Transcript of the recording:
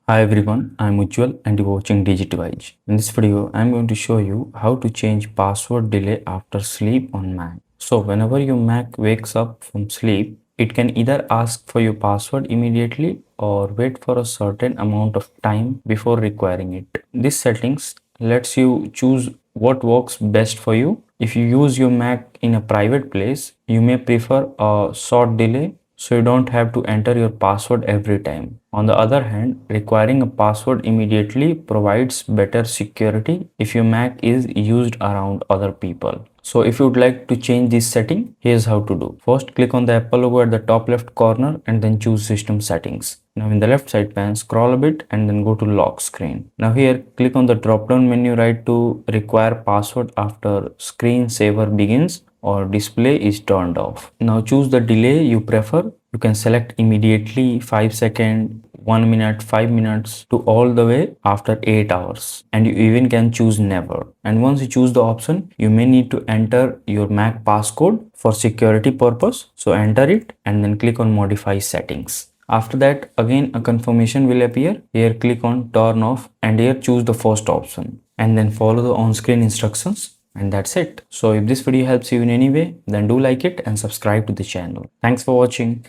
Hi everyone, I'm Ujjwal and you're watching Digitwise. In this video, I'm going to show you how to change password delay after sleep on Mac. So whenever your Mac wakes up from sleep, it can either ask for your password immediately or wait for a certain amount of time before requiring it. This settings lets you choose what works best for you. If you use your Mac in a private place, you may prefer a short delay so you don't have to enter your password every time. On the other hand, requiring a password immediately provides better security if your Mac is used around other people. So if you would like to change this setting, here's how to do. First, click on the Apple logo at the top left corner and then choose System Settings. Now in the left side pane, scroll a bit and then go to Lock Screen. Now here, click on the drop down menu right to require password after screensaver begins or display is turned off. Now choose the delay you prefer. You can select immediately, 5 seconds, 1 minute, 5 minutes to all the way after 8 hours. And you even can choose never. And once you choose the option, you may need to enter your Mac passcode for security purpose. So enter it and then click on modify settings. After that, again a confirmation will appear. Here click on turn off and here choose the first option and then follow the on-screen instructions. And that's it. So if this video helps you in any way, then do like it and subscribe to the channel. Thanks for watching.